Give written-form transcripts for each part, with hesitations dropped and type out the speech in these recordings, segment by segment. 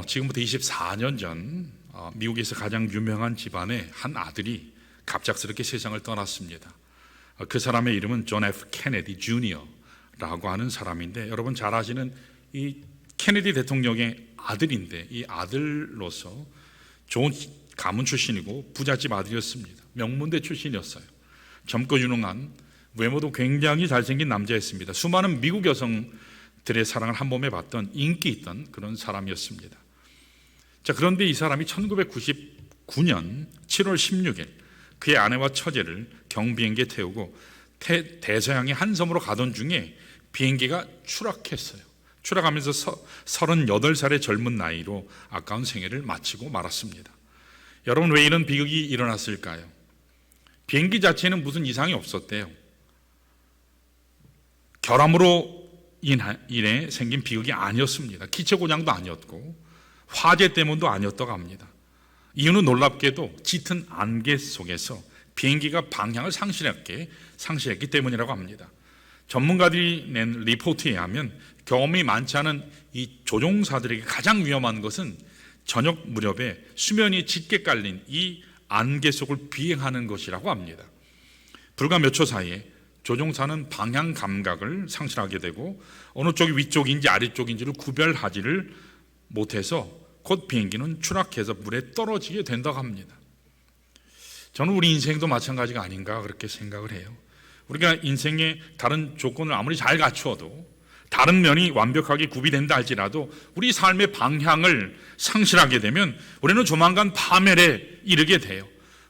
지금부터 24년 전 미국에서 가장 유명한 집안의 한 아들이 갑작스럽게 세상을 떠났습니다. 그 사람의 이름은 존 F. 케네디 주니어라고 하는 사람인데, 여러분 잘 아시는 이 케네디 대통령의 아들인데, 이 아들로서 좋은 가문 출신이고 부잣집 아들이었습니다. 명문대 출신이었어요. 젊고 유능한, 외모도 굉장히 잘생긴 남자였습니다. 수많은 미국 여성들의 사랑을 한 몸에 받던 인기 있던 그런 사람이었습니다. 자, 그런데 이 사람이 1999년 7월 16일 그의 아내와 처제를 경비행기에 태우고 대서양의 한 섬으로 가던 중에 비행기가 추락했어요. 추락하면서 38살의 젊은 나이로 아까운 생애를 마치고 말았습니다. 여러분, 왜 이런 비극이 일어났을까요? 비행기 자체는 무슨 이상이 없었대요. 결함으로 인해 생긴 비극이 아니었습니다. 기체 고장도 아니었고 화재 때문도 아니었다고 합니다. 이유는 놀랍게도 짙은 안개 속에서 비행기가 방향을 상실했기 때문이라고 합니다. 전문가들이 낸 리포트에 의하면 경험이 많지 않은 이 조종사들에게 가장 위험한 것은 저녁 무렵에 수면이 짙게 깔린 이 안개 속을 비행하는 것이라고 합니다. 불과 몇 초 사이에 조종사는 방향 감각을 상실하게 되고 어느 쪽이 위쪽인지 아래쪽인지를 구별하지를 못해서 곧 비행기는 추락해서 물에 떨어지게 된다고 합니다. 저는 우리 인생도 마찬가지가 아닌가 그렇게 생각을 해요. 우리가 인생의 다른 조건을 아무리 잘 갖추어도, 다른 면이 완벽하게 구비된다 할지라도 우리 삶의 방향을 상실하게 되면 우리는 조만간 파멸에 이르게 돼요.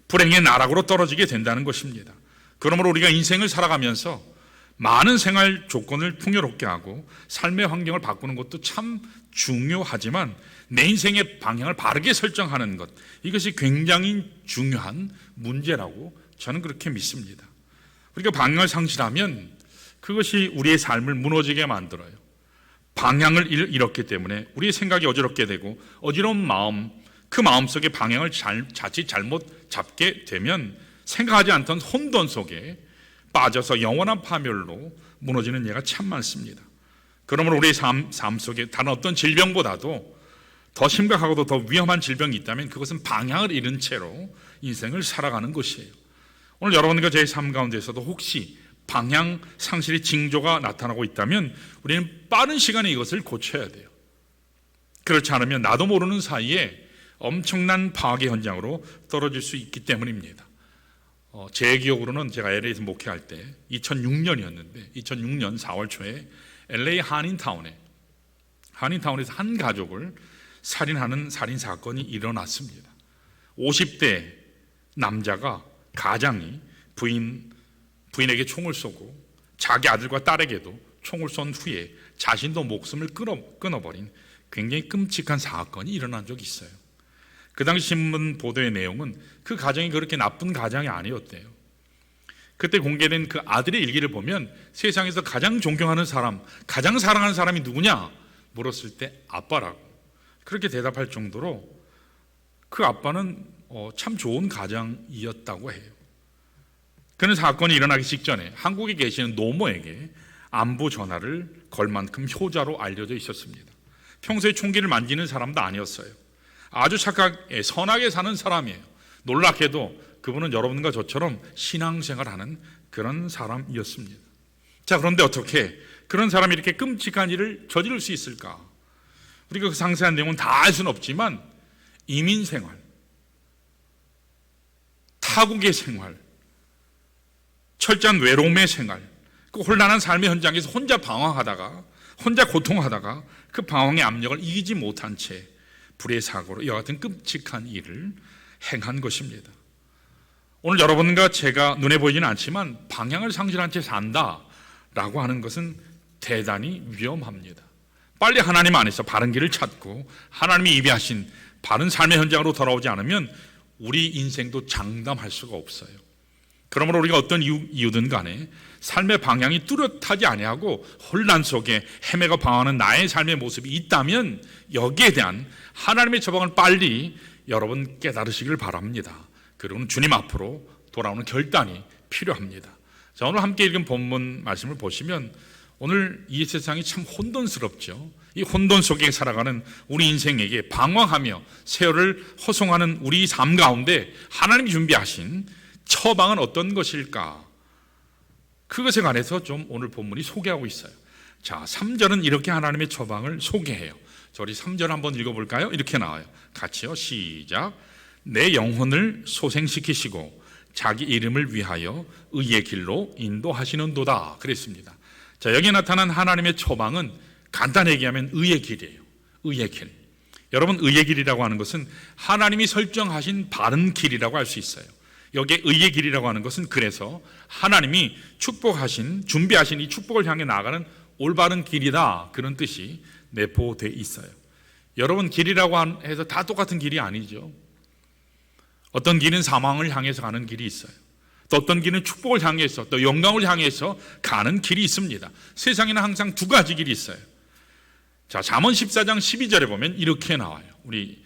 불행의 나락으로 떨어지게 된다는 것입니다. 그러므로 우리가 인생을 살아가면서 많은 생활 조건을 풍요롭게 하고 삶의 환경을 바꾸는 것도 참 중요하지만 내 인생의 방향을 바르게 설정하는 것, 이것이 굉장히 중요한 문제라고 저는 그렇게 믿습니다. 우리가 방향을 상실하면 그것이 우리의 삶을 무너지게 만들어요. 방향을 잃었기 때문에 우리의 생각이 어지럽게 되고, 어지러운 마음, 그 마음속에 방향을 자칫 잘못 잡게 되면 생각하지 않던 혼돈 속에 빠져서 영원한 파멸로 무너지는 예가 참 많습니다. 그러므로 우리의 삶 속에 다른 어떤 질병보다도 더 심각하고도 더 위험한 질병이 있다면 그것은 방향을 잃은 채로 인생을 살아가는 것이에요. 오늘 여러분과 제 삶 가운데서도 혹시 방향 상실의 징조가 나타나고 있다면 우리는 빠른 시간에 이것을 고쳐야 돼요. 그렇지 않으면 나도 모르는 사이에 엄청난 파괴 현장으로 떨어질 수 있기 때문입니다. 제 기억으로는 제가 LA에서 목회할 때 2006년이었는데 2006년 4월 초에 LA 한인타운에서 한 가족을 살인하는 살인 사건이 일어났습니다. 50대 남자가, 가장이 부인에게 총을 쏘고 자기 아들과 딸에게도 총을 쏜 후에 자신도 목숨을 끊어버린 굉장히 끔찍한 사건이 일어난 적이 있어요. 그 당시 신문 보도의 내용은 그 가정이 그렇게 나쁜 가정이 아니었대요. 그때 공개된 그 아들의 일기를 보면 세상에서 가장 존경하는 사람, 가장 사랑하는 사람이 누구냐 물었을 때 아빠라고 그렇게 대답할 정도로 그 아빠는 참 좋은 가장이었다고 해요. 그런 사건이 일어나기 직전에 한국에 계시는 노모에게 안부 전화를 걸 만큼 효자로 알려져 있었습니다. 평소에 총기를 만지는 사람도 아니었어요. 아주 착하게 선하게 사는 사람이에요. 놀랍게도 그분은 여러분과 저처럼 신앙생활하는 그런 사람이었습니다. 자, 그런데 어떻게 그런 사람이 이렇게 끔찍한 일을 저지를 수 있을까? 우리가 그 상세한 내용은 다 알 수는 없지만 이민 생활, 타국의 생활, 철저한 외로움의 생활, 그 혼란한 삶의 현장에서 혼자 방황하다가, 혼자 고통하다가 그 방황의 압력을 이기지 못한 채 불의 사고로 이와 같은 끔찍한 일을 행한 것입니다. 오늘 여러분과 제가 눈에 보이지는 않지만 방향을 상실한 채 산다라고 하는 것은 대단히 위험합니다. 빨리 하나님 안에서 바른 길을 찾고 하나님이 예비하신 바른 삶의 현장으로 돌아오지 않으면 우리 인생도 장담할 수가 없어요. 그러므로 우리가 어떤 이유든 간에 삶의 방향이 뚜렷하지 아니하고 혼란 속에 헤매고 방황하는 나의 삶의 모습이 있다면 여기에 대한 하나님의 처방을 빨리 여러분 깨달으시길 바랍니다. 그리고 주님 앞으로 돌아오는 결단이 필요합니다. 자, 오늘 함께 읽은 본문 말씀을 보시면 오늘 이 세상이 참 혼돈스럽죠. 이 혼돈 속에 살아가는 우리 인생에게 방황하며 세월을 허송하는 우리 삶 가운데 하나님이 준비하신 처방은 어떤 것일까? 그것에 관해서 좀 오늘 본문이 소개하고 있어요. 자, 3절은 이렇게 하나님의 처방을 소개해요. 자, 우리 3절 한번 읽어볼까요? 이렇게 나와요. 같이요. 시작. 내 영혼을 소생시키시고 자기 이름을 위하여 의의 길로 인도하시는도다. 그랬습니다. 자, 여기 나타난 하나님의 처방은 간단히 얘기하면 의의 길이에요. 의의 길. 여러분, 의의 길이라고 하는 것은 하나님이 설정하신 바른 길이라고 할 수 있어요. 여기에 의의 길이라고 하는 것은 그래서 하나님이 축복하신, 준비하신 이 축복을 향해 나아가는 올바른 길이다, 그런 뜻이 내포되어 있어요. 여러분, 길이라고 해서 다 똑같은 길이 아니죠. 어떤 길은 사망을 향해서 가는 길이 있어요. 또 어떤 길은 축복을 향해서, 또 영광을 향해서 가는 길이 있습니다. 세상에는 항상 두 가지 길이 있어요. 자, 잠언 14장 12절에 보면 이렇게 나와요. 우리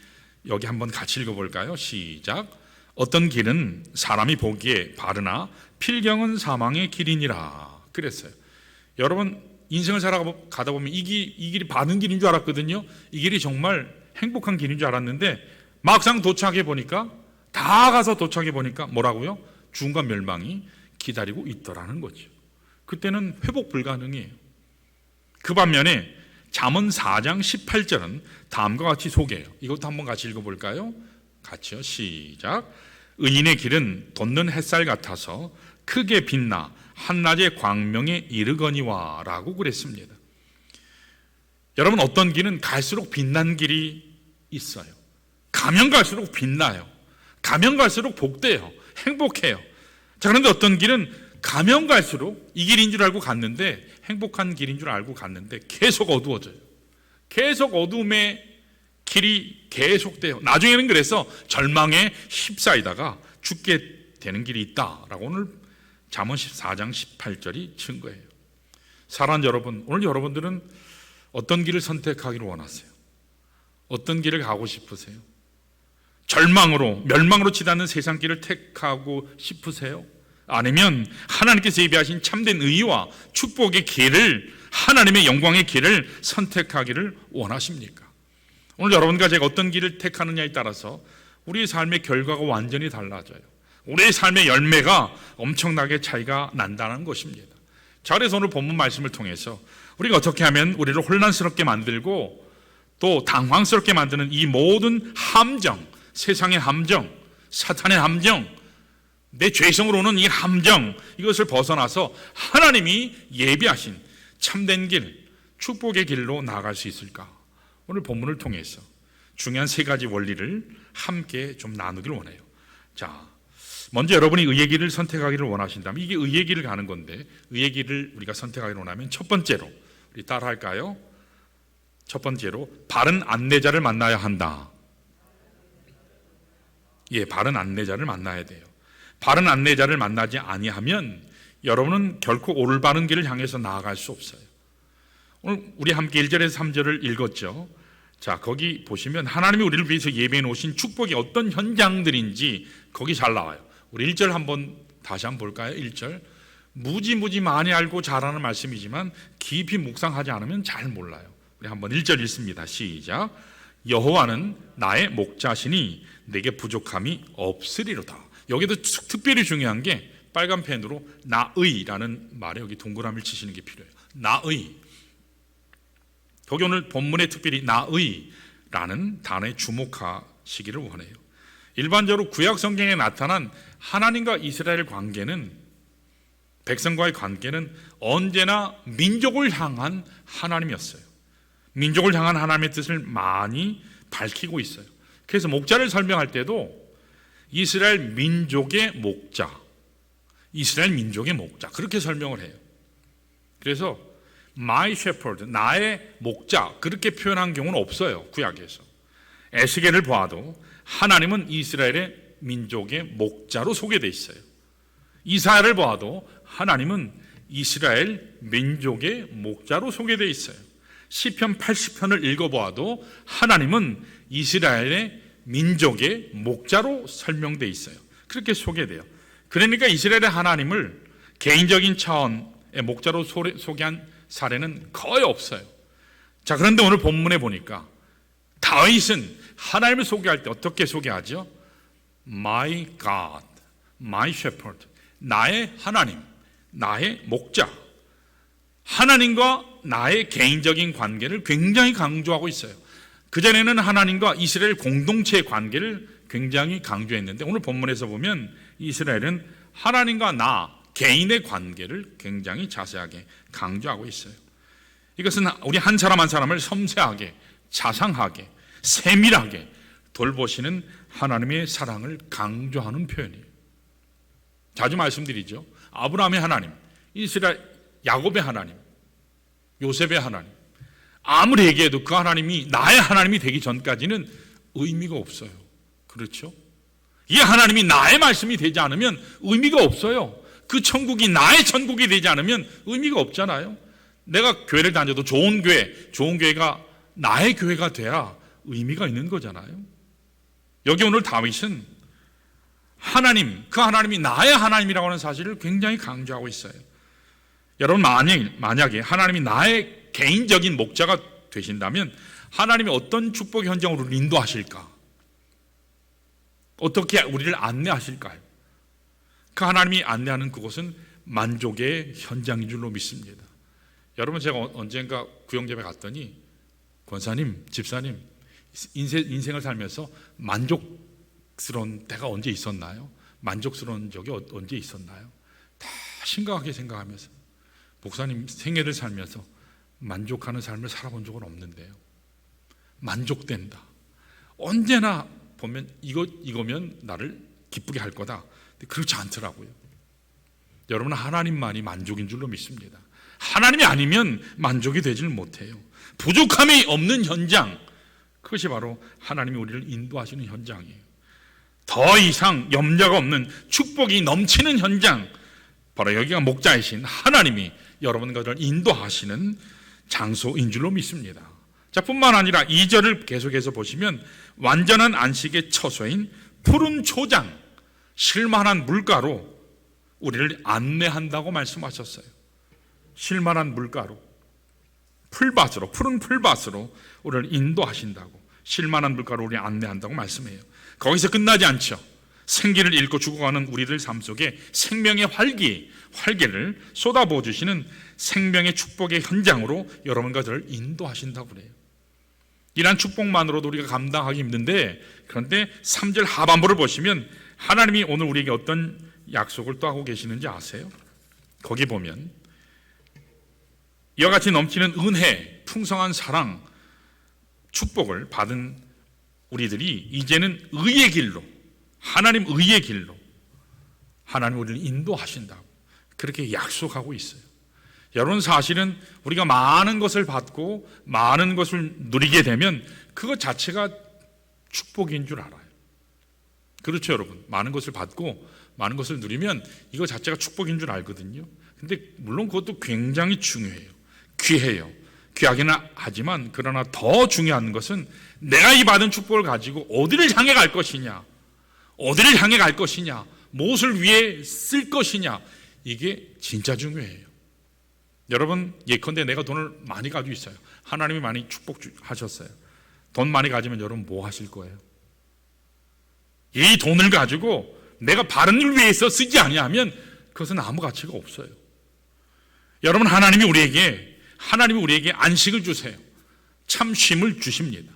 여기 한번 같이 읽어볼까요? 시작. 어떤 길은 사람이 보기에 바르나 필경은 사망의 길이니라. 그랬어요. 여러분, 인생을 살아가다 보면 이 길이 바른 길인 줄 알았거든요. 이 길이 정말 행복한 길인 줄 알았는데 막상 도착해 보니까, 다 가서 도착해 보니까 뭐라고요? 죽음과 멸망이 기다리고 있더라는 거죠. 그때는 회복 불가능해요. 그 반면에 잠언 4장 18절은 다음과 같이 소개해요. 이것도 한번 같이 읽어볼까요? 같이요. 시작. 의인의 길은 돋는 햇살 같아서 크게 빛나 한낮의 광명에 이르거니와 라고 그랬습니다. 여러분, 어떤 길은 갈수록 빛난 길이 있어요. 가면 갈수록 빛나요. 가면 갈수록 복돼요. 행복해요. 자, 그런데 어떤 길은 가면 갈수록 이 길인 줄 알고 갔는데, 행복한 길인 줄 알고 갔는데 계속 어두워져요. 계속 어둠의 길이 계속돼요. 나중에는 그래서 절망에 휩싸이다가 죽게 되는 길이 있다라고 오늘 잠언 14장 18절이 증거해요. 사랑하는 여러분, 오늘 여러분들은 어떤 길을 선택하기를 원하세요? 어떤 길을 가고 싶으세요? 절망으로, 멸망으로 치닫는 세상 길을 택하고 싶으세요? 아니면 하나님께서 예비하신 참된 의와 축복의 길을, 하나님의 영광의 길을 선택하기를 원하십니까? 오늘 여러분과 제가 어떤 길을 택하느냐에 따라서 우리의 삶의 결과가 완전히 달라져요. 우리의 삶의 열매가 엄청나게 차이가 난다는 것입니다. 자, 그래서 오늘 본문 말씀을 통해서 우리가 어떻게 하면 우리를 혼란스럽게 만들고 또 당황스럽게 만드는 이 모든 함정, 세상의 함정, 사탄의 함정, 내 죄성으로 오는 이 함정, 이것을 벗어나서 하나님이 예비하신 참된 길, 축복의 길로 나아갈 수 있을까? 오늘 본문을 통해서 중요한 세 가지 원리를 함께 좀 나누기를 원해요. 자, 먼저 여러분이 의의 길을 선택하기를 원하신다면, 이게 의의 길을 가는 건데, 의의 길을 우리가 선택하기를 원하면 첫 번째로, 우리 따라 할까요? 첫 번째로 바른 안내자를 만나야 한다. 예, 바른 안내자를 만나야 돼요. 바른 안내자를 만나지 아니하면 여러분은 결코 올바른 길을 향해서 나아갈 수 없어요. 오늘 우리 함께 1절에서 3절을 읽었죠. 자, 거기 보시면 하나님이 우리를 위해서 예배해 놓으신 축복이 어떤 현장들인지 거기 잘 나와요. 우리 1절 한번 다시 한번 볼까요? 1절. 무지 많이 알고 잘하는 말씀이지만 깊이 묵상하지 않으면 잘 몰라요. 우리 한번 1절 읽습니다. 시작. 여호와는 나의 목자시니 내게 부족함이 없으리로다. 여기도 특별히 중요한 게 빨간 펜으로 나의라는 말에 여기 동그라미를 치시는 게 필요해요. 나의. 거기 오늘 본문에 특별히 나의라는 단어에 주목하시기를 원해요. 일반적으로 구약 성경에 나타난 하나님과 이스라엘 관계는, 백성과의 관계는 언제나 민족을 향한 하나님이었어요. 민족을 향한 하나님의 뜻을 많이 밝히고 있어요. 그래서 목자를 설명할 때도 이스라엘 민족의 목자, 이스라엘 민족의 목자, 그렇게 설명을 해요. 그래서 My shepherd, 나의 목자, 그렇게 표현한 경우는 없어요, 구약에서. 에스겔을 보아도 하나님은 이스라엘의 민족의 목자로 소개되어 있어요. 이사야를 보아도 하나님은 이스라엘 민족의 목자로 소개되어 있어요. 시편 80편을 읽어보아도 하나님은 이스라엘의 민족의 목자로 설명되어 있어요. 그렇게 소개돼요. 그러니까 이스라엘의 하나님을 개인적인 차원의 목자로 소개한 사례는 거의 없어요. 자, 그런데 오늘 본문에 보니까 다윗은 하나님을 소개할 때 어떻게 소개하죠? My God, my shepherd. 나의 하나님, 나의 목자. 하나님과 나의 개인적인 관계를 굉장히 강조하고 있어요. 그전에는 하나님과 이스라엘 공동체의 관계를 굉장히 강조했는데 오늘 본문에서 보면 이스라엘은 하나님과 나 개인의 관계를 굉장히 자세하게 강조하고 있어요. 이것은 우리 한 사람 한 사람을 섬세하게, 자상하게, 세밀하게 돌보시는 하나님의 사랑을 강조하는 표현이에요. 자주 말씀드리죠. 아브라함의 하나님, 이스라엘 야곱의 하나님, 요셉의 하나님, 아무리 얘기해도 그 하나님이 나의 하나님이 되기 전까지는 의미가 없어요. 그렇죠? 이 하나님이 나의 말씀이 되지 않으면 의미가 없어요. 그 천국이 나의 천국이 되지 않으면 의미가 없잖아요. 내가 교회를 다녀도 좋은 교회가 나의 교회가 돼야 의미가 있는 거잖아요. 여기 오늘 다윗은 하나님, 그 하나님이 나의 하나님이라고 하는 사실을 굉장히 강조하고 있어요. 여러분, 만약에 하나님이 나의 개인적인 목자가 되신다면 하나님이 어떤 축복의 현장으로 우리를 인도하실까? 어떻게 우리를 안내하실까요? 그 하나님이 안내하는 그곳은 만족의 현장인 줄로 믿습니다. 여러분, 제가 언젠가 구영재배 갔더니 권사님, 집사님, 인생을 살면서 만족스러운 때가 언제 있었나요? 만족스러운 적이 언제 있었나요? 다 심각하게 생각하면서 목사님, 생애를 살면서 만족하는 삶을 살아본 적은 없는데요. 만족된다. 언제나 보면 이거면 나를 기쁘게 할 거다. 근데 그렇지 않더라고요. 여러분, 하나님만이 만족인 줄로 믿습니다. 하나님이 아니면 만족이 되질 못해요. 부족함이 없는 현장, 그것이 바로 하나님이 우리를 인도하시는 현장이에요. 더 이상 염려가 없는 축복이 넘치는 현장, 바로 여기가 목자이신 하나님이 여러분과 저를 인도하시는 장소인 줄로 믿습니다. 자, 뿐만 아니라 2절을 계속해서 보시면 완전한 안식의 처소인 푸른 초장, 쉴만한 물가로 우리를 안내한다고 말씀하셨어요. 쉴만한 물가로, 풀밭으로, 푸른 풀밭으로 우리를 인도하신다고, 쉴만한 물가로 우리를 안내한다고 말씀해요. 거기서 끝나지 않죠. 생기를 잃고 죽어가는 우리들 삶 속에 생명의 활기를 쏟아부어 주시는 생명의 축복의 현장으로 여러분과 저를 인도하신다고 그래요. 이러한 축복만으로도 우리가 감당하기 힘든데, 그런데 3절 하반부를 보시면 하나님이 오늘 우리에게 어떤 약속을 또 하고 계시는지 아세요? 거기 보면 이와 같이 넘치는 은혜, 풍성한 사랑, 축복을 받은 우리들이 이제는 의의 길로, 하나님 의의 길로 하나님 우리를 인도하신다고 그렇게 약속하고 있어요. 여러분, 사실은 우리가 많은 것을 받고 많은 것을 누리게 되면 그것 자체가 축복인 줄 알아요. 그렇죠, 여러분? 많은 것을 받고 많은 것을 누리면 이거 자체가 축복인 줄 알거든요. 근데 물론 그것도 굉장히 중요해요. 귀해요. 귀하기는 하지만 그러나 더 중요한 것은 내가 이 받은 축복을 가지고 어디를 향해 갈 것이냐, 어디를 향해 갈 것이냐, 무엇을 위해 쓸 것이냐, 이게 진짜 중요해요. 여러분, 예컨대 내가 돈을 많이 가지고 있어요. 하나님이 많이 축복하셨어요. 돈 많이 가지면 여러분 뭐 하실 거예요? 이 돈을 가지고 내가 바른 일 위해서 쓰지 아니하면 그것은 아무 가치가 없어요. 여러분, 하나님이 우리에게 안식을 주세요. 참 쉼을 주십니다.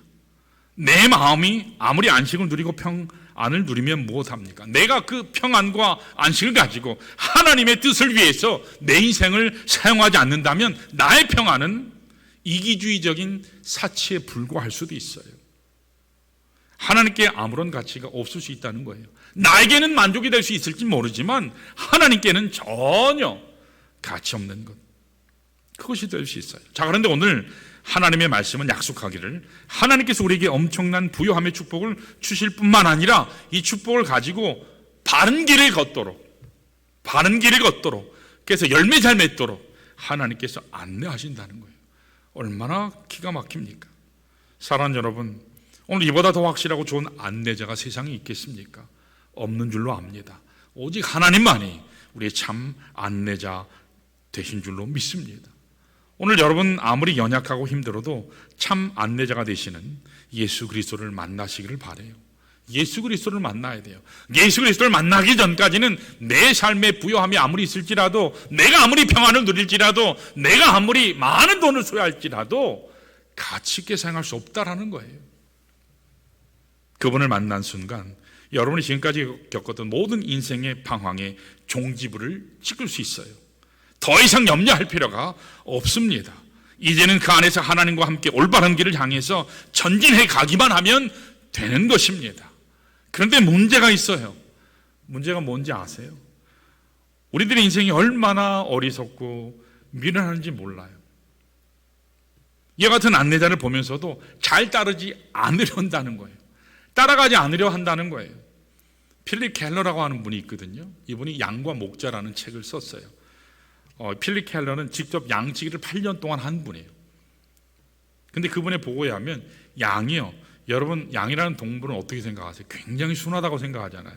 내 마음이 아무리 안식을 누리고 평안을 누리면 무엇합니까? 내가 그 평안과 안식을 가지고 하나님의 뜻을 위해서 내 인생을 사용하지 않는다면 나의 평안은 이기주의적인 사치에 불과할 수도 있어요. 하나님께 아무런 가치가 없을 수 있다는 거예요. 나에게는 만족이 될 수 있을지 모르지만 하나님께는 전혀 가치 없는 것, 그것이 될 수 있어요. 자, 그런데 오늘 하나님의 말씀은 약속하기를 하나님께서 우리에게 엄청난 부요함의 축복을 주실 뿐만 아니라 이 축복을 가지고 바른 길을 걷도록, 그래서 열매 잘 맺도록 하나님께서 안내하신다는 거예요. 얼마나 기가 막힙니까? 사랑하는 여러분, 오늘 이보다 더 확실하고 좋은 안내자가 세상에 있겠습니까? 없는 줄로 압니다. 오직 하나님만이 우리의 참 안내자 되신 줄로 믿습니다. 오늘 여러분 아무리 연약하고 힘들어도 참 안내자가 되시는 예수 그리스도를 만나시기를 바라요. 예수 그리스도를 만나야 돼요. 예수 그리스도를 만나기 전까지는 내 삶의 부요함이 아무리 있을지라도, 내가 아무리 평안을 누릴지라도, 내가 아무리 많은 돈을 소유할지라도 가치 있게 생각할 수 없다라는 거예요. 그분을 만난 순간 여러분이 지금까지 겪었던 모든 인생의 방황의 종지부를 찍을 수 있어요. 더 이상 염려할 필요가 없습니다. 이제는 그 안에서 하나님과 함께 올바른 길을 향해서 전진해 가기만 하면 되는 것입니다. 그런데 문제가 있어요. 문제가 뭔지 아세요? 우리들의 인생이 얼마나 어리석고 미련한지 몰라요. 이와 같은 안내자를 보면서도 잘 따르지 않으려 한다는 거예요. 따라가지 않으려 한다는 거예요. 필립 켈러라고 하는 분이 있거든요. 이분이 양과 목자라는 책을 썼어요. 필립 켈러는 직접 양치기를 8년 동안 한 분이에요. 근데 그분의 보고에 하면 양이요, 여러분 양이라는 동물은 어떻게 생각하세요? 굉장히 순하다고 생각하잖아요.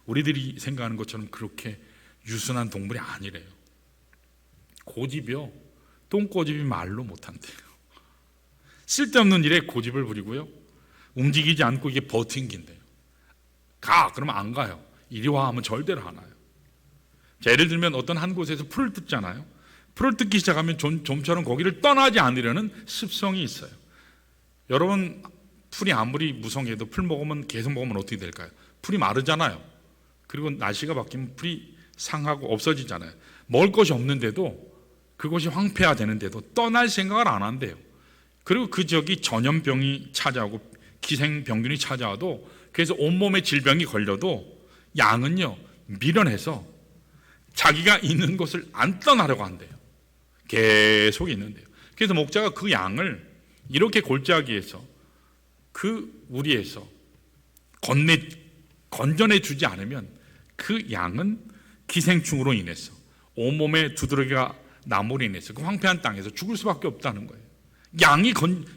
우리들이 생각하는 것처럼 그렇게 유순한 동물이 아니래요. 고집이요, 똥고집이 말로 못한대요. 쓸데없는 일에 고집을 부리고요, 움직이지 않고 이게 버팅긴대요. 가! 그러면 안 가요. 이리 와 하면 절대로 안 와요. 자, 예를 들면 어떤 한 곳에서 풀을 뜯잖아요. 풀을 뜯기 시작하면 좀처럼 거기를 떠나지 않으려는 습성이 있어요. 여러분, 풀이 아무리 무성해도 풀 먹으면 계속 먹으면 어떻게 될까요? 풀이 마르잖아요. 그리고 날씨가 바뀌면 풀이 상하고 없어지잖아요. 먹을 것이 없는데도, 그것이 황폐화되는데도 떠날 생각을 안 한대요. 그리고 그 지역이 전염병이 찾아오고 기생병균이 찾아와도, 그래서 온몸에 질병이 걸려도 양은요, 미련해서 자기가 있는 곳을 안 떠나려고 한대요. 계속 있는데요. 그래서 목자가 그 양을 이렇게 골짜기에서, 그 우리에서 건져내 주지 않으면 그 양은 기생충으로 인해서 온몸에 두드러기가 나무로 인해서 그 황폐한 땅에서 죽을 수밖에 없다는 거예요.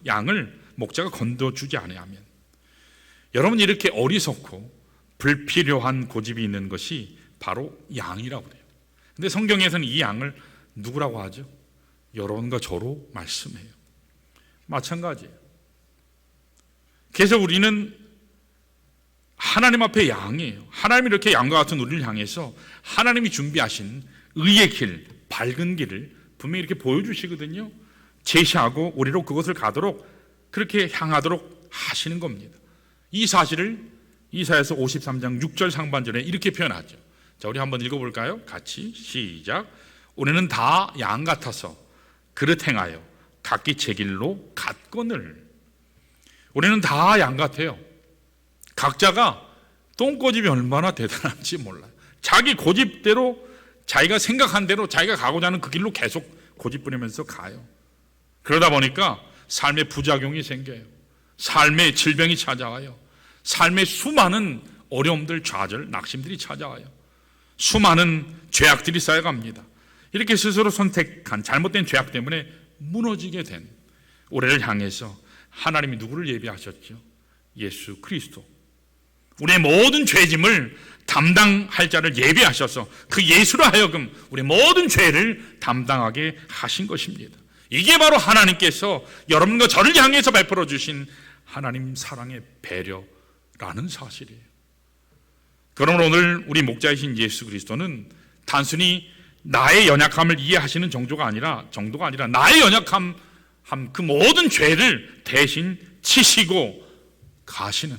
양을 목자가 건져주지 않으면. 여러분, 이렇게 어리석고 불필요한 고집이 있는 것이 바로 양이라고 그래요. 근데 성경에서는 이 양을 누구라고 하죠? 여러분과 저로 말씀해요. 마찬가지예요. 그래서 우리는 하나님 앞에 양이에요. 하나님이 이렇게 양과 같은 우리를 향해서 하나님이 준비하신 의의 길, 밝은 길을 분명히 이렇게 보여주시거든요. 제시하고 우리로 그것을 가도록, 그렇게 향하도록 하시는 겁니다. 이 사실을 이사야서 53장 6절 상반절에 이렇게 표현하죠. 자, 우리 한번 읽어볼까요? 같이 시작. 우리는 다 양 같아서 그릇 행하여 각기 제 길로 갔거늘. 우리는 다 양 같아요. 각자가 똥고집이 얼마나 대단한지 몰라요. 자기 고집대로, 자기가 생각한 대로, 자기가 가고자 하는 그 길로 계속 고집 부리면서 가요. 그러다 보니까 삶의 부작용이 생겨요. 삶의 질병이 찾아와요. 삶의 수많은 어려움들, 좌절, 낙심들이 찾아와요. 수많은 죄악들이 쌓여갑니다. 이렇게 스스로 선택한 잘못된 죄악 때문에 무너지게 된 우리를 향해서 하나님이 누구를 예비하셨죠? 예수 그리스도. 우리의 모든 죄짐을 담당할 자를 예비하셔서 그 예수로 하여금 우리의 모든 죄를 담당하게 하신 것입니다. 이게 바로 하나님께서 여러분과 저를 향해서 베풀어 주신 하나님 사랑의 배려라는 사실이에요. 그러므로 오늘 우리 목자이신 예수 그리스도는 단순히 나의 연약함을 이해하시는 정도가 아니라 나의 연약함, 그 모든 죄를 대신 치시고 가시는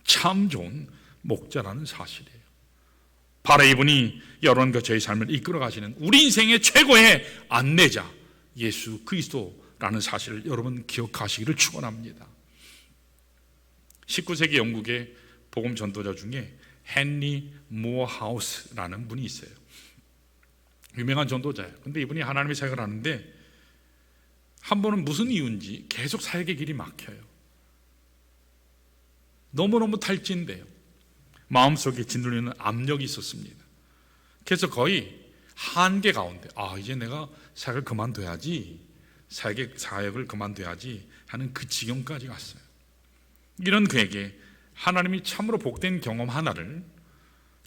참 좋은 목자라는 사실이에요. 바로 이분이 여러분과 저의 삶을 이끌어 가시는 우리 인생의 최고의 안내자 예수 그리스도라는 사실을 여러분 기억하시기를 축원합니다. 19세기 영국의 복음 전도자 중에 헨리 무어하우스라는 분이 있어요. 유명한 전도자예요. 근데 이분이 하나님의 사역을 하는데 한 번은 무슨 이유인지 계속 사역의 길이 막혀요. 너무너무 탈진돼요. 마음속에 짓눌리는 압력이 있었습니다. 그래서 거의 한계 가운데 이제 내가 사역을 그만둬야지, 사역을 그만둬야지 하는 그 지경까지 갔어요. 이런 그에게 하나님이 참으로 복된 경험 하나를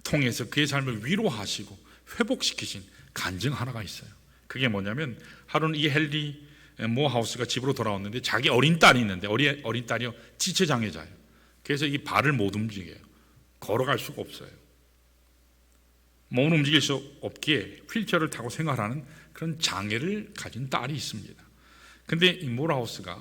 통해서 그의 삶을 위로하시고 회복시키신 간증 하나가 있어요. 그게 뭐냐면 하루는 이 헨리 모어하우스가 집으로 돌아왔는데 자기 어린 딸이 있는데 어린 딸이요 지체장애자예요. 그래서 이 발을 못 움직여요. 걸어갈 수가 없어요. 몸을 움직일 수 없기에 휠체어를 타고 생활하는 그런 장애를 가진 딸이 있습니다. 근데 이 모어하우스가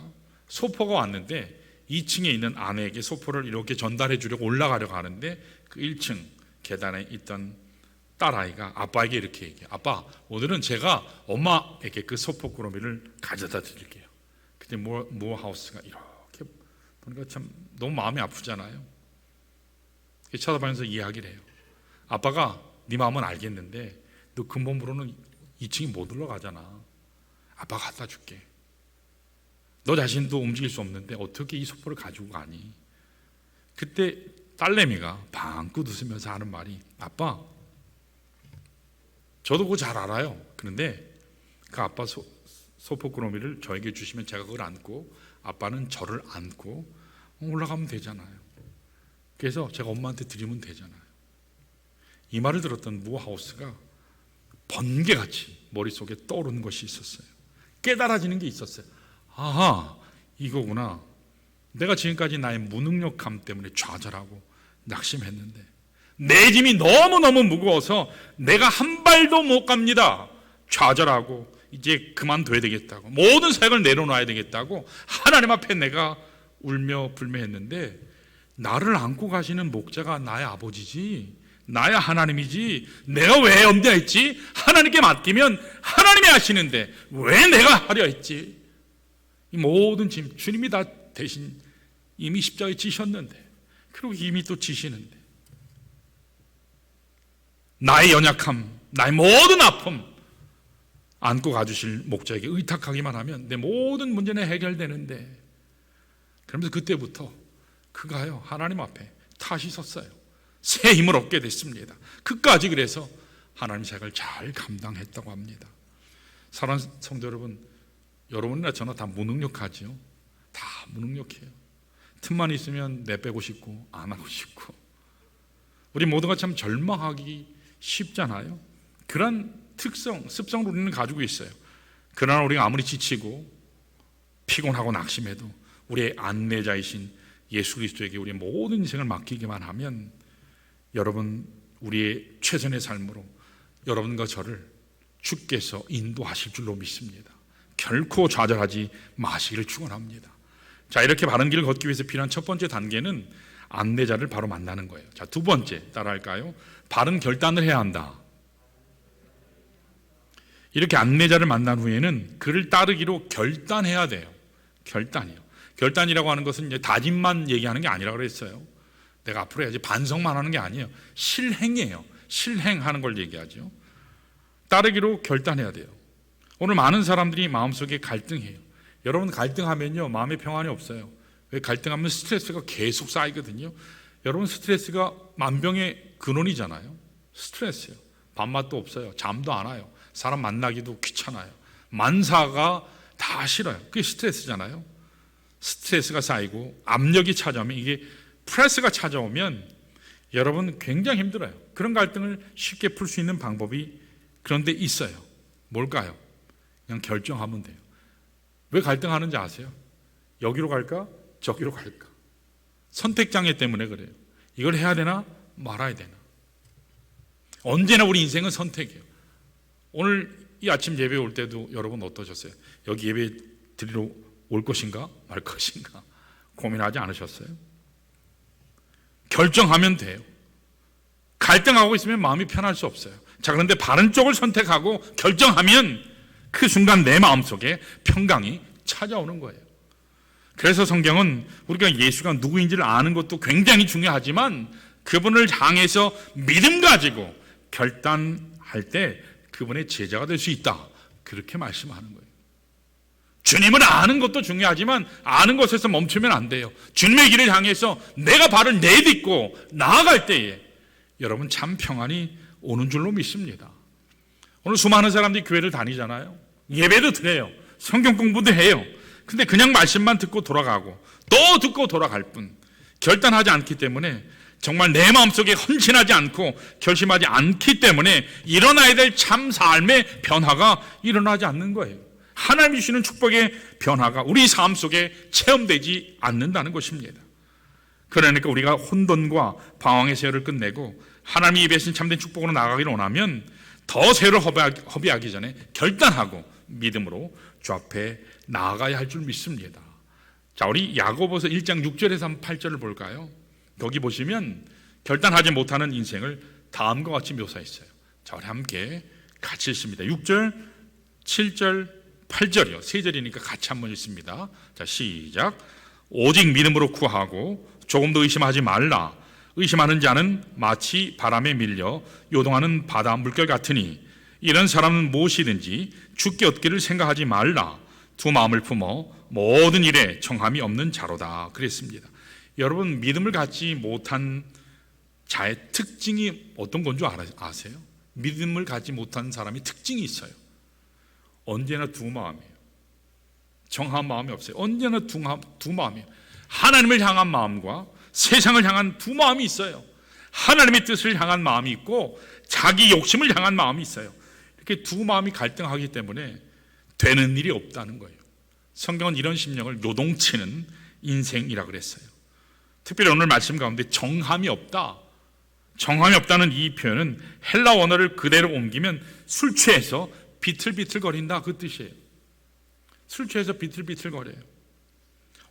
소포가 왔는데 2층에 있는 아내에게 소포를 이렇게 전달해 주려고 올라가려고 하는데 그 1층 계단에 있던 딸아이가 아빠에게 이렇게 얘기해요. 아빠, 오늘은 제가 엄마에게 그 소포 꾸러미를 가져다 드릴게요. 근데 모어하우스가 이렇게 보니까 참 너무 마음이 아프잖아요. 쳐다보면서 이야기를 해요. 아빠가 네 마음은 알겠는데 너 그 몸으로는 2층이 못 올라가잖아. 아빠가 갖다 줄게. 너 자신도 움직일 수 없는데 어떻게 이 소포를 가지고 가니? 그때 딸내미가 방긋 웃으면서 하는 말이, 아빠, 저도 그거 잘 알아요. 그런데 그 아빠 소포 꾸러미를 저에게 주시면 제가 그걸 안고 아빠는 저를 안고 올라가면 되잖아요. 그래서 제가 엄마한테 드리면 되잖아요. 이 말을 들었던 모어하우스가 번개같이 머릿속에 떠오르는 것이 있었어요. 깨달아지는 게 있었어요. 아하, 이거구나. 내가 지금까지 나의 무능력함 때문에 좌절하고 낙심했는데 내 짐이 너무너무 무거워서 내가 한 발도 못 갑니다. 좌절하고 이제 그만둬야 되겠다고, 모든 사역을 내려놔야 되겠다고 하나님 앞에 내가 울며 불매했는데 나를 안고 가시는 목자가 나의 아버지지, 나의 하나님이지, 내가 왜 염려했지? 하나님께 맡기면 하나님이 하시는데 왜 내가 하려 했지? 이 모든 짐 주님이 다 대신 이미 십자가에 지셨는데, 그리고 이미 또 지시는데 나의 연약함, 나의 모든 아픔 안고 가주실 목자에게 의탁하기만 하면 내 모든 문제는 해결되는데, 그러면서 그때부터 그가요 하나님 앞에 다시 섰어요. 새 힘을 얻게 됐습니다. 끝까지 그래서 하나님 사역을 잘 감당했다고 합니다. 사랑하는 성도 여러분, 여러분이나 저나 다 무능력하죠. 다 무능력해요. 틈만 있으면 내빼고 싶고 안 하고 싶고, 우리 모두가 참 절망하기 쉽잖아요. 그런 특성, 습성을 우리는 가지고 있어요. 그러나 우리가 아무리 지치고 피곤하고 낙심해도 우리의 안내자이신 예수 그리스도에게 우리의 모든 인생을 맡기기만 하면 여러분, 우리의 최선의 삶으로 여러분과 저를 주께서 인도하실 줄로 믿습니다. 결코 좌절하지 마시기를 축원합니다. 자, 이렇게 바른 길을 걷기 위해서 필요한 첫 번째 단계는 안내자를 바로 만나는 거예요. 자, 두 번째 따라할까요? 바른 결단을 해야 한다. 이렇게 안내자를 만난 후에는 그를 따르기로 결단해야 돼요. 결단이요. 결단이라고 하는 것은 이제 다짐만 얘기하는 게 아니라고 그랬어요. 내가 앞으로 해야지 반성만 하는 게 아니에요. 실행이에요. 실행하는 걸 얘기하죠. 따르기로 결단해야 돼요. 오늘 많은 사람들이 마음속에 갈등해요. 여러분, 갈등하면요 마음에 평안이 없어요. 왜? 갈등하면 스트레스가 계속 쌓이거든요. 여러분, 스트레스가 만병의 근원이잖아요. 스트레스요. 밥맛도 없어요. 잠도 안 와요. 사람 만나기도 귀찮아요. 만사가 다 싫어요. 그게 스트레스잖아요. 스트레스가 쌓이고 압력이 찾아오면, 이게 프레스가 찾아오면 여러분 굉장히 힘들어요. 그런 갈등을 쉽게 풀 수 있는 방법이 그런데 있어요. 뭘까요? 그냥 결정하면 돼요. 왜 갈등하는지 아세요? 여기로 갈까? 저기로 갈까? 선택장애 때문에 그래요. 이걸 해야 되나? 말아야 되나? 언제나 우리 인생은 선택이에요. 오늘 이 아침 예배 올 때도 여러분 어떠셨어요? 여기 예배 드리러 올 것인가 말 것인가 고민하지 않으셨어요? 결정하면 돼요. 갈등하고 있으면 마음이 편할 수 없어요. 자, 그런데 바른 쪽을 선택하고 결정하면 그 순간 내 마음속에 평강이 찾아오는 거예요. 그래서 성경은 우리가 예수가 누구인지를 아는 것도 굉장히 중요하지만 그분을 향해서 믿음 가지고 결단할 때 그분의 제자가 될 수 있다, 그렇게 말씀하는 거예요. 주님을 아는 것도 중요하지만 아는 것에서 멈추면 안 돼요. 주님의 길을 향해서 내가 발을 내딛고 나아갈 때에 여러분 참 평안이 오는 줄로 믿습니다. 오늘 수많은 사람들이 교회를 다니잖아요. 예배도 드려요. 성경 공부도 해요. 근데 그냥 말씀만 듣고 돌아가고 또 듣고 돌아갈 뿐, 결단하지 않기 때문에, 정말 내 마음속에 헌신하지 않고 결심하지 않기 때문에 일어나야 될 참 삶의 변화가 일어나지 않는 거예요. 하나님이 주시는 축복의 변화가 우리 삶 속에 체험되지 않는다는 것입니다. 그러니까 우리가 혼돈과 방황의 세월을 끝내고 하나님이 예배하신 참된 축복으로 나아가기를 원하면 더 세월을 허비하기 전에 결단하고 믿음으로 주 앞에 나아가야 할 줄 믿습니다. 자, 우리 야고보서 1장 6절에서 8절을 볼까요? 거기 보시면 결단하지 못하는 인생을 다음과 같이 묘사했어요. 자, 우리 함께 같이 읽습니다. 6절, 7절, 8절이요. 세 절이니까 같이 한번 읽습니다. 자, 시작. 오직 믿음으로 구하고 조금도 의심하지 말라. 의심하는 자는 마치 바람에 밀려 요동하는 바다 물결 같으니 이런 사람은 무엇이든지 죽게 얻기를 생각하지 말라. 두 마음을 품어 모든 일에 정함이 없는 자로다. 그랬습니다. 여러분, 믿음을 갖지 못한 자의 특징이 어떤 건 줄 아세요? 믿음을 갖지 못한 사람이 특징이 있어요. 언제나 두 마음이에요. 정한 마음이 없어요. 언제나 두 마음이에요. 하나님을 향한 마음과 세상을 향한 두 마음이 있어요. 하나님의 뜻을 향한 마음이 있고 자기 욕심을 향한 마음이 있어요. 이렇게 두 마음이 갈등하기 때문에 되는 일이 없다는 거예요. 성경은 이런 심령을 요동치는 인생이라 그랬어요. 특별히 오늘 말씀 가운데 정함이 없다, 정함이 없다는 이 표현은 헬라 원어를 그대로 옮기면 술 취해서 비틀비틀거린다, 그 뜻이에요. 술 취해서 비틀비틀거려요.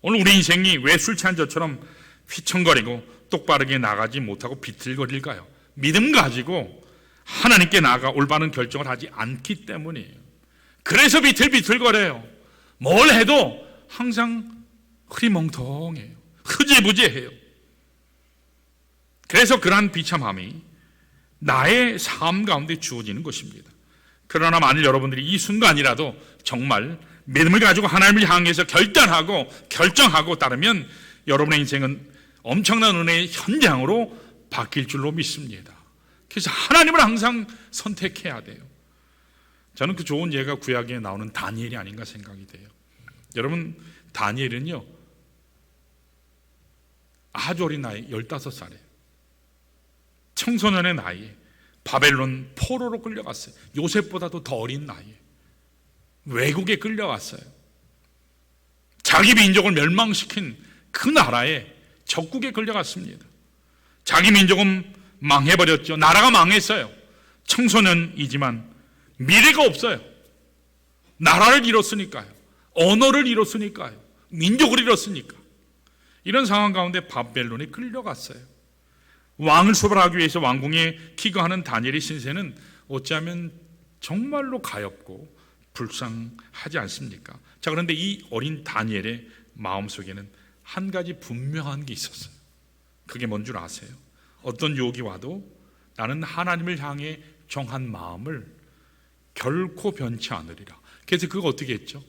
오늘 우리 인생이 왜 술 취한 저처럼 휘청거리고 똑바르게 나가지 못하고 비틀거릴까요? 믿음 가지고 하나님께 나아가 올바른 결정을 하지 않기 때문이에요. 그래서 비틀비틀거려요. 뭘 해도 항상 흐리멍텅해요. 흐지부지해요. 그래서 그러한 비참함이 나의 삶 가운데 주어지는 것입니다. 그러나 만일 여러분들이 이 순간이라도 정말 믿음을 가지고 하나님을 향해서 결단하고 결정하고 따르면 여러분의 인생은 엄청난 은혜의 현장으로 바뀔 줄로 믿습니다. 그래서 하나님을 항상 선택해야 돼요. 저는 그 좋은 예가 구약에 나오는 다니엘이 아닌가 생각이 돼요. 여러분, 다니엘은요 아주 어린 나이 15살이에요. 청소년의 나이에 바벨론 포로로 끌려갔어요. 요셉보다도 더 어린 나이에 외국에 끌려갔어요. 자기 민족을 멸망시킨 그 나라에 적국에 끌려갔습니다. 자기 민족은 망해버렸죠. 나라가 망했어요. 청소년이지만 미래가 없어요. 나라를 잃었으니까요. 언어를 잃었으니까요. 민족을 잃었으니까. 이런 상황 가운데 바벨론에 끌려갔어요. 왕을 수벌하기 위해서 왕궁에 기거하는 다니엘의 신세는 어찌하면 정말로 가엾고 불쌍하지 않습니까? 자, 그런데 이 어린 다니엘의 마음속에는 한 가지 분명한 게 있었어요. 그게 뭔 줄 아세요? 어떤 유혹이 와도 나는 하나님을 향해 정한 마음을 결코 변치 않으리라. 그래서 그거 어떻게 했죠?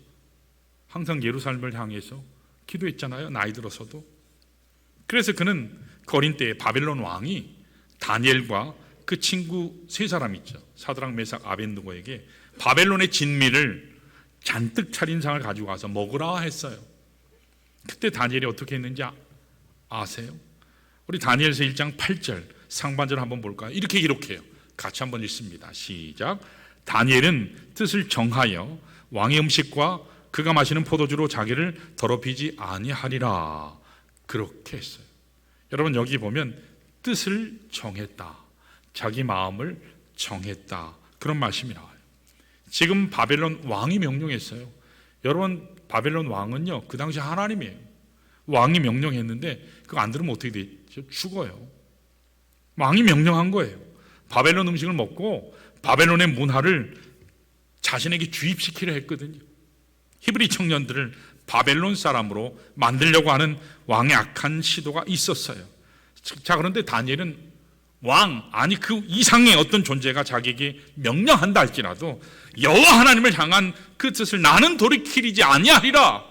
항상 예루살렘을 향해서 기도했잖아요. 나이 들어서도. 그래서 그는 그 어린 때에 바벨론 왕이 다니엘과 그 친구 세 사람 있죠. 사드락, 메삭, 아벤느고에게 바벨론의 진미를 잔뜩 차린 상을 가지고 가서 먹으라 했어요. 그때 다니엘이 어떻게 했는지 아세요? 우리 다니엘서 1장 8절 상반절 한번 볼까요? 이렇게 기록해요. 같이 한번 읽습니다. 시작. 다니엘은 뜻을 정하여 왕의 음식과 그가 마시는 포도주로 자기를 더럽히지 아니하리라. 그렇게 했어요. 여러분, 여기 보면 뜻을 정했다, 자기 마음을 정했다, 그런 말씀이 나와요. 지금 바벨론 왕이 명령했어요. 여러분, 바벨론 왕은요 그 당시 하나님이에요. 왕이 명령했는데 그거 안 들으면 어떻게 되죠? 죽어요. 왕이 명령한 거예요. 바벨론 음식을 먹고 바벨론의 문화를 자신에게 주입시키려 했거든요. 히브리 청년들을 바벨론 사람으로 만들려고 하는 왕의 악한 시도가 있었어요. 자, 그런데 다니엘은 왕, 아니 그 이상의 어떤 존재가 자기에게 명령한다 할지라도 여호와 하나님을 향한 그 뜻을 나는 돌이키지 아니하리라,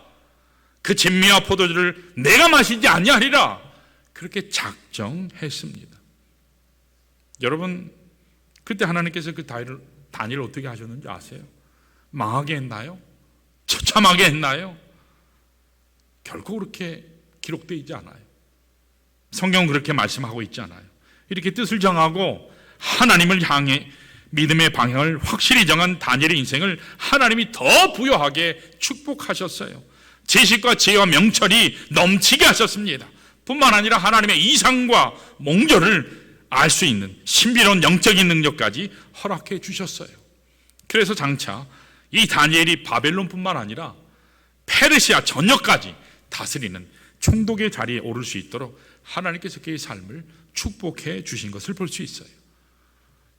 그 진미와 포도주를 내가 마시지 아니하리라, 그렇게 작정했습니다. 여러분, 그때 하나님께서 그 다니엘을 어떻게 하셨는지 아세요? 망하게 했나요? 처참하게 했나요? 결코 그렇게 기록되어 있지 않아요. 성경은 그렇게 말씀하고 있잖아요. 이렇게 뜻을 정하고 하나님을 향해 믿음의 방향을 확실히 정한 다니엘의 인생을 하나님이 더 부여하게 축복하셨어요. 지식과 지혜와 명철이 넘치게 하셨습니다. 뿐만 아니라 하나님의 이상과 몽결을 알 수 있는 신비로운 영적인 능력까지 허락해 주셨어요. 그래서 장차 이 다니엘이 바벨론뿐만 아니라 페르시아 전역까지 다스리는 총독의 자리에 오를 수 있도록 하나님께서 그의 삶을 축복해 주신 것을 볼 수 있어요.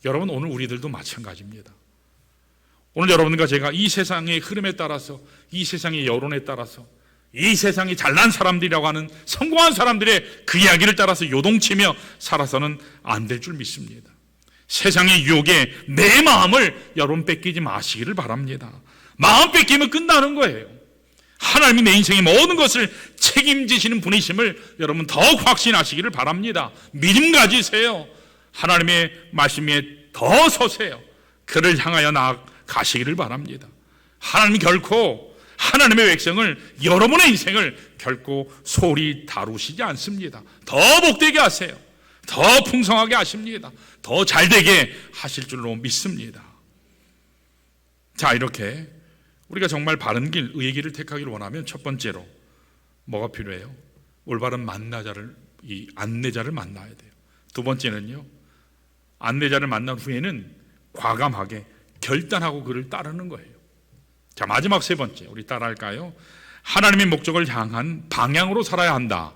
여러분, 오늘 우리들도 마찬가지입니다. 오늘 여러분과 제가 이 세상의 흐름에 따라서, 이 세상의 여론에 따라서, 이 세상이 잘난 사람들이라고 하는 성공한 사람들의 그 이야기를 따라서 요동치며 살아서는 안 될 줄 믿습니다. 세상의 유혹에 내 마음을 여러분 뺏기지 마시기를 바랍니다. 마음 뺏기면 끝나는 거예요. 하나님이 내 인생의 모든 것을 책임지시는 분이심을 여러분 더욱 확신하시기를 바랍니다. 믿음 가지세요. 하나님의 말씀에 더 서세요. 그를 향하여 나아가시기를 바랍니다. 하나님이 결코 하나님의 백성을, 여러분의 인생을 결코 소홀히 다루시지 않습니다. 더 복되게 하세요. 더 풍성하게 하십니다. 더 잘되게 하실 줄로 믿습니다. 자, 이렇게 우리가 정말 바른 길, 의의 길을 택하기를 원하면 첫 번째로 뭐가 필요해요? 올바른 만나자를, 이 안내자를 만나야 돼요. 두 번째는요, 안내자를 만난 후에는 과감하게 결단하고 그를 따르는 거예요. 자, 마지막 세 번째, 우리 따라할까요? 하나님의 목적을 향한 방향으로 살아야 한다.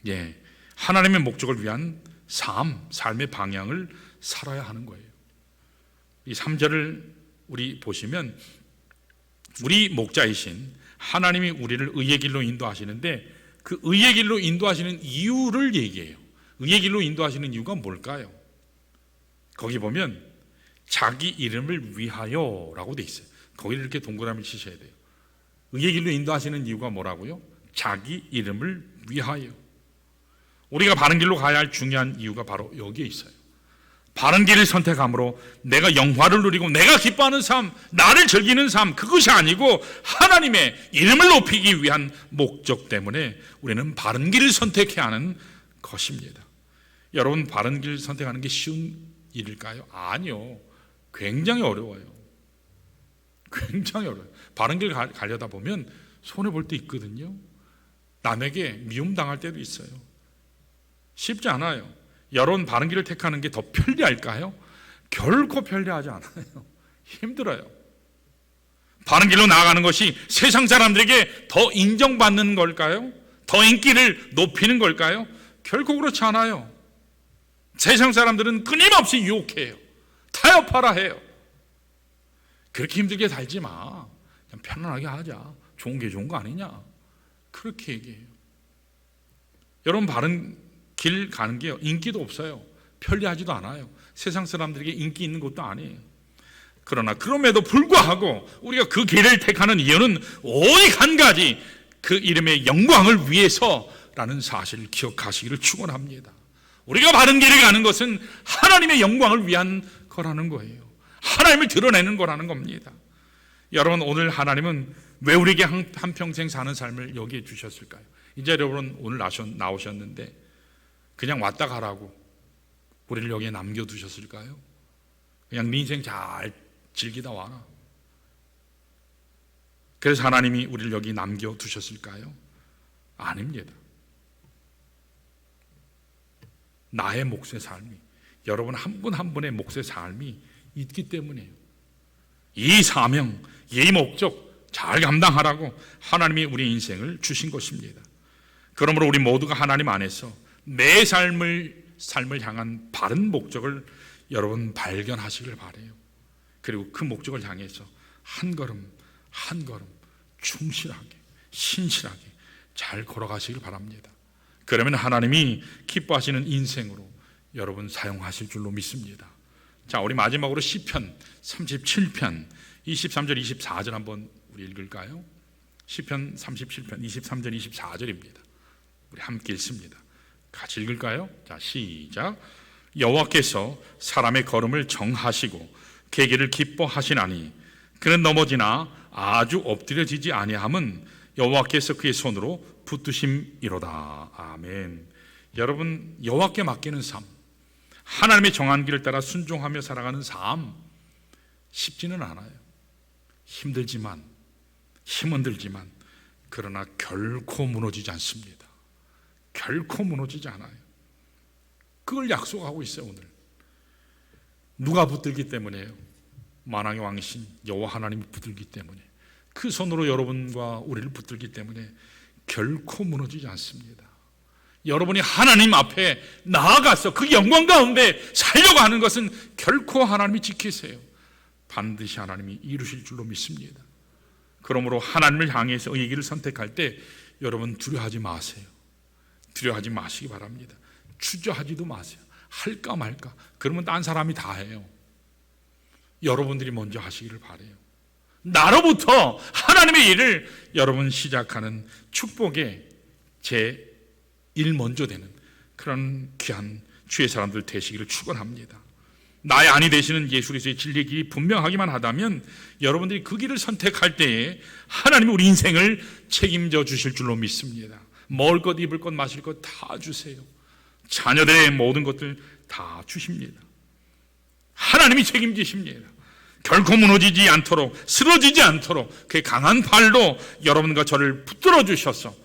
예, 하나님의 목적을 위한 삶의 방향을 살아야 하는 거예요. 이 3절을 우리 보시면 우리 목자이신 하나님이 우리를 의의 길로 인도하시는데 그 의의 길로 인도하시는 이유를 얘기해요. 의의 길로 인도하시는 이유가 뭘까요? 거기 보면 자기 이름을 위하여 라고 돼 있어요. 거기를 이렇게 동그라미 치셔야 돼요. 의의 길로 인도하시는 이유가 뭐라고요? 자기 이름을 위하여. 우리가 바른 길로 가야 할 중요한 이유가 바로 여기에 있어요. 바른 길을 선택함으로 내가 영화를 누리고 내가 기뻐하는 삶, 나를 즐기는 삶, 그것이 아니고 하나님의 이름을 높이기 위한 목적 때문에 우리는 바른 길을 선택해야 하는 것입니다. 여러분, 바른 길을 선택하는 게 쉬운 일일까요? 아니요. 굉장히 어려워요. 굉장히 어려워요. 바른 길 가려다 보면 손해볼 때 있거든요. 남에게 미움당할 때도 있어요. 쉽지 않아요. 여러분, 바른 길을 택하는 게 더 편리할까요? 결코 편리하지 않아요. 힘들어요. 바른 길로 나아가는 것이 세상 사람들에게 더 인정받는 걸까요? 더 인기를 높이는 걸까요? 결코 그렇지 않아요. 세상 사람들은 끊임없이 유혹해요. 타협하라 해요. 그렇게 힘들게 살지 마. 그냥 편안하게 하자. 좋은 게 좋은 거 아니냐. 그렇게 얘기해요. 여러분, 바른 길 가는 게 인기도 없어요. 편리하지도 않아요. 세상 사람들에게 인기 있는 것도 아니에요. 그러나 그럼에도 불구하고 우리가 그 길을 택하는 이유는 오직 한 가지, 그 이름의 영광을 위해서라는 사실을 기억하시기를 축원합니다. 우리가 바른 길을 가는 것은 하나님의 영광을 위한 거라는 거예요. 하나님을 드러내는 거라는 겁니다. 여러분, 오늘 하나님은 왜 우리에게 한평생 사는 삶을 여기에 주셨을까요? 이제 여러분 오늘 나오셨는데 그냥 왔다 가라고 우리를 여기에 남겨두셨을까요? 그냥 네 인생 잘 즐기다 와라. 그래서 하나님이 우리를 여기 남겨두셨을까요? 아닙니다. 나의 몫의 삶이, 여러분 한 분 한 분의 몫의 삶이 있기 때문이에요. 이 사명, 이 목적 잘 감당하라고 하나님이 우리 인생을 주신 것입니다. 그러므로 우리 모두가 하나님 안에서 내 삶을 향한 바른 목적을 여러분 발견하시길 바라요. 그리고 그 목적을 향해서 한 걸음 한 걸음 충실하게, 신실하게 잘 걸어가시길 바랍니다. 그러면 하나님이 기뻐하시는 인생으로 여러분 사용하실 줄로 믿습니다. 자, 우리 마지막으로 시편 37편 23절 24절 한번 우리 읽을까요? 시편 37편 23절 24절입니다. 우리 함께 읽습니다. 같이 읽을까요? 자, 시작. 여호와께서 사람의 걸음을 정하시고 계기를 기뻐하시나니 그는 넘어지나 아주 엎드려지지 아니함은 여호와께서 그의 손으로 붙드심이로다. 아멘. 여러분, 여호와께 맡기는 삶, 하나님의 정한 길을 따라 순종하며 살아가는 삶, 쉽지는 않아요. 힘들지만, 힘은 들지만, 그러나 결코 무너지지 않습니다. 결코 무너지지 않아요. 그걸 약속하고 있어요. 오늘 누가 붙들기 때문에요? 만왕의 왕이신 여호와 하나님이 붙들기 때문에, 그 손으로 여러분과 우리를 붙들기 때문에 결코 무너지지 않습니다. 여러분이 하나님 앞에 나아가서 그 영광 가운데 살려고 하는 것은 결코 하나님이 지키세요. 반드시 하나님이 이루실 줄로 믿습니다. 그러므로 하나님을 향해서 의 길을 선택할 때 여러분 두려워하지 마세요. 두려워하지 마시기 바랍니다. 주저하지도 마세요. 할까 말까, 그러면 딴 사람이 다 해요. 여러분들이 먼저 하시기를 바라요. 나로부터 하나님의 일을 여러분 시작하는 축복의 제1 먼저 되는 그런 귀한 주의 사람들 되시기를 축원합니다. 나의 아니 되시는 예수 그리스도의 진리의 길이 분명하기만 하다면 여러분들이 그 길을 선택할 때에 하나님이 우리 인생을 책임져 주실 줄로 믿습니다. 먹을 것, 입을 것, 마실 것 다 주세요. 자녀들의 모든 것들 다 주십니다. 하나님이 책임지십니다. 결코 무너지지 않도록, 쓰러지지 않도록 그의 강한 발로 여러분과 저를 붙들어 주셔서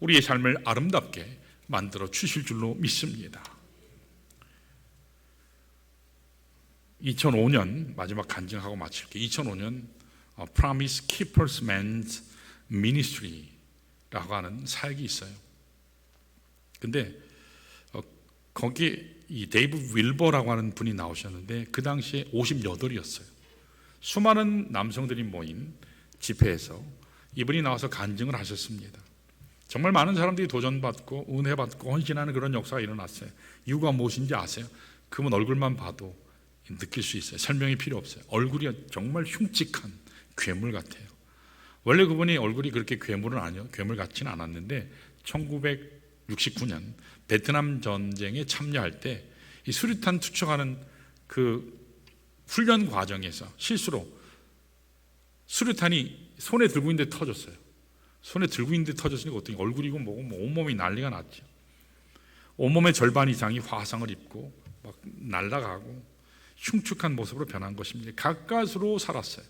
우리의 삶을 아름답게 만들어 주실 줄로 믿습니다. 2005년 마지막 간증하고 마칠게요. 2005년 Promise Keepers Men's Ministry라고 하는 사역이 있어요. 근데 거기에 이 데이브 윌버라고 하는 분이 나오셨는데 그 당시에 58이었어요. 수많은 남성들이 모인 집회에서 이분이 나와서 간증을 하셨습니다. 정말 많은 사람들이 도전받고 은혜받고 헌신하는 그런 역사가 일어났어요. 이유가 무엇인지 아세요? 그분 얼굴만 봐도 느낄 수 있어요. 설명이 필요 없어요. 얼굴이 정말 흉측한 괴물 같아요. 원래 그분이 얼굴이 그렇게 괴물은 아니요, 괴물 같지는 않았는데 1969년 베트남 전쟁에 참여할 때 이 수류탄 투척하는 그 훈련 과정에서 실수로 수류탄이 손에 들고 있는데 터졌어요. 손에 들고 있는데 터졌으니까 어떻게 얼굴이고 뭐고 뭐 온몸이 난리가 났죠. 온몸의 절반 이상이 화상을 입고 막 날아가고 흉측한 모습으로 변한 것입니다. 가까스로 살았어요.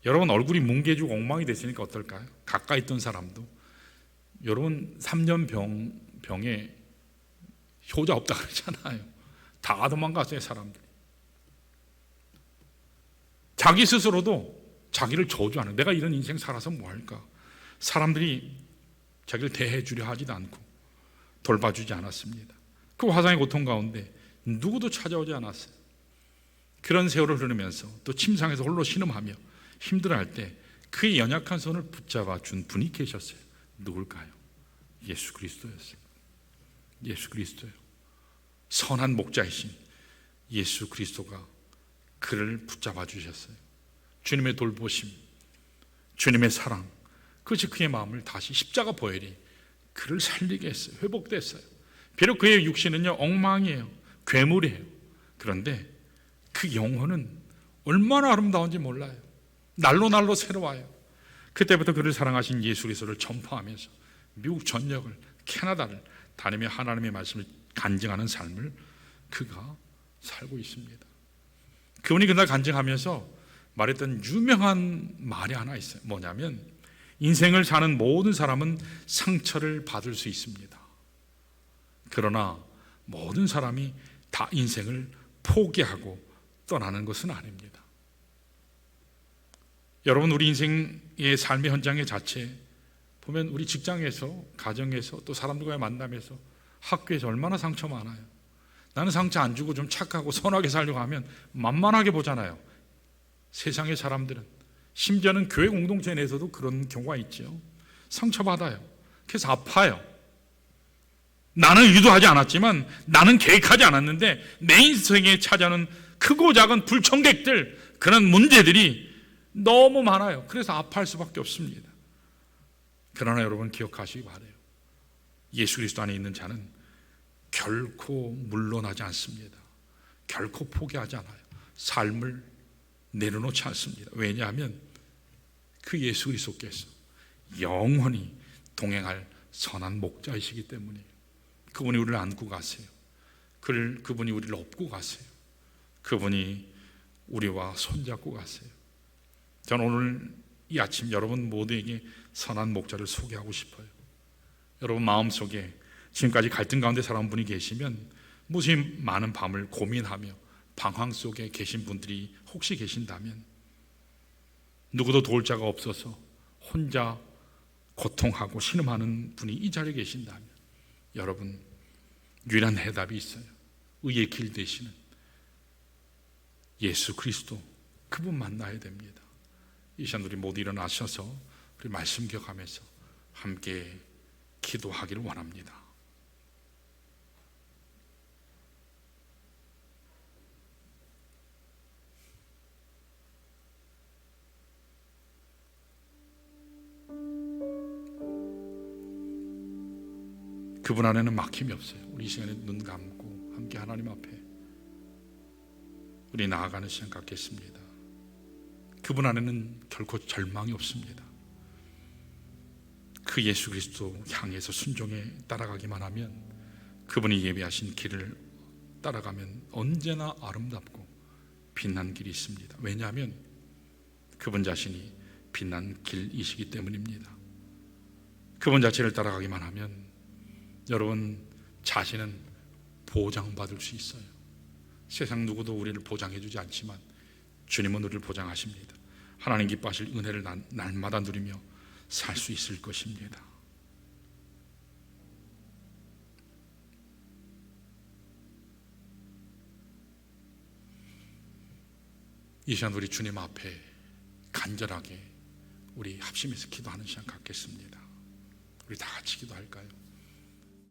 여러분, 얼굴이 뭉개지고 엉망이 됐으니까 어떨까요? 가까이 있던 사람도 여러분 3년 병에 효자 없다 그러잖아요. 다 도망갔어요. 사람들이. 자기 스스로도 자기를 저주하는, 내가 이런 인생 살아서 뭐할까, 사람들이 자기를 대해 주려 하지도 않고 돌봐주지 않았습니다. 그 화상의 고통 가운데 누구도 찾아오지 않았어요. 그런 세월을 흐르면서 또 침상에서 홀로 신음하며 힘들어할 때 그의 연약한 손을 붙잡아 준 분이 계셨어요. 누굴까요? 예수 그리스도였어요. 예수 그리스도요. 선한 목자이신 예수 그리스도가 그를 붙잡아 주셨어요. 주님의 돌보심, 주님의 사랑, 그것이 그의 마음을 다시 십자가 보혈이 그를 살리게 했어요. 회복됐어요. 비록 그의 육신은요 엉망이에요, 괴물이에요. 그런데 그 영혼은 얼마나 아름다운지 몰라요. 날로 날로 새로워요. 그때부터 그를 사랑하신 예수 그리스도를 전파하면서 미국 전역을, 캐나다를 다니며 하나님의 말씀을 간증하는 삶을 그가 살고 있습니다. 그분이 그날 간증하면서 말했던 유명한 말이 하나 있어요. 뭐냐면 인생을 사는 모든 사람은 상처를 받을 수 있습니다. 그러나 모든 사람이 다 인생을 포기하고 떠나는 것은 아닙니다. 여러분, 우리 인생의 삶의 현장의 자체 보면 우리 직장에서, 가정에서, 또 사람들과의 만남에서, 학교에서 얼마나 상처 많아요. 나는 상처 안 주고 좀 착하고 선하게 살려고 하면 만만하게 보잖아요. 세상의 사람들은, 심지어는 교회 공동체 내에서도 그런 경우가 있죠. 상처받아요. 그래서 아파요. 나는 의도하지 않았지만, 나는 계획하지 않았는데 내 인생에 찾아오는 크고 작은 불청객들, 그런 문제들이 너무 많아요. 그래서 아파할 수밖에 없습니다. 그러나 여러분 기억하시기 바라요. 예수 그리스도 안에 있는 자는 결코 물러나지 않습니다. 결코 포기하지 않아요. 삶을 내려놓지 않습니다. 왜냐하면 그 예수 그리스도께서 영원히 동행할 선한 목자이시기 때문이에요. 그분이 우리를 안고 가세요. 그분이 우리를 업고 가세요. 그분이 우리와 손잡고 가세요. 저는 오늘 이 아침 여러분 모두에게 선한 목자를 소개하고 싶어요. 여러분 마음속에 지금까지 갈등 가운데 살아온 분이 계시면 무지 많은 밤을 고민하며 방황 속에 계신 분들이 혹시 계신다면, 누구도 도울 자가 없어서 혼자 고통하고 신음하는 분이 이 자리에 계신다면, 여러분 유일한 해답이 있어요. 의의 길 되시는 예수 그리스도, 그분 만나야 됩니다. 이 시간 우리 모두 일어나셔서 우리 말씀 기억하면서 함께 기도하기를 원합니다. 그분 안에는 막힘이 없어요. 우리 이 시간에 눈 감고 함께 하나님 앞에 우리 나아가는 시간 갖겠습니다. 그분 안에는 결코 절망이 없습니다. 그 예수 그리스도 향해서 순종에 따라가기만 하면, 그분이 예비하신 길을 따라가면 언제나 아름답고 빛난 길이 있습니다. 왜냐하면 그분 자신이 빛난 길이시기 때문입니다. 그분 자체를 따라가기만 하면 여러분 자신은 보장받을 수 있어요. 세상 누구도 우리를 보장해 주지 않지만 주님은 우리를 보장하십니다. 하나님 기뻐하실 은혜를 날마다 누리며 살 수 있을 것입니다. 이 시간 우리 주님 앞에 간절하게 우리 합심해서 기도하는 시간 갖겠습니다. 우리 다 같이 기도할까요?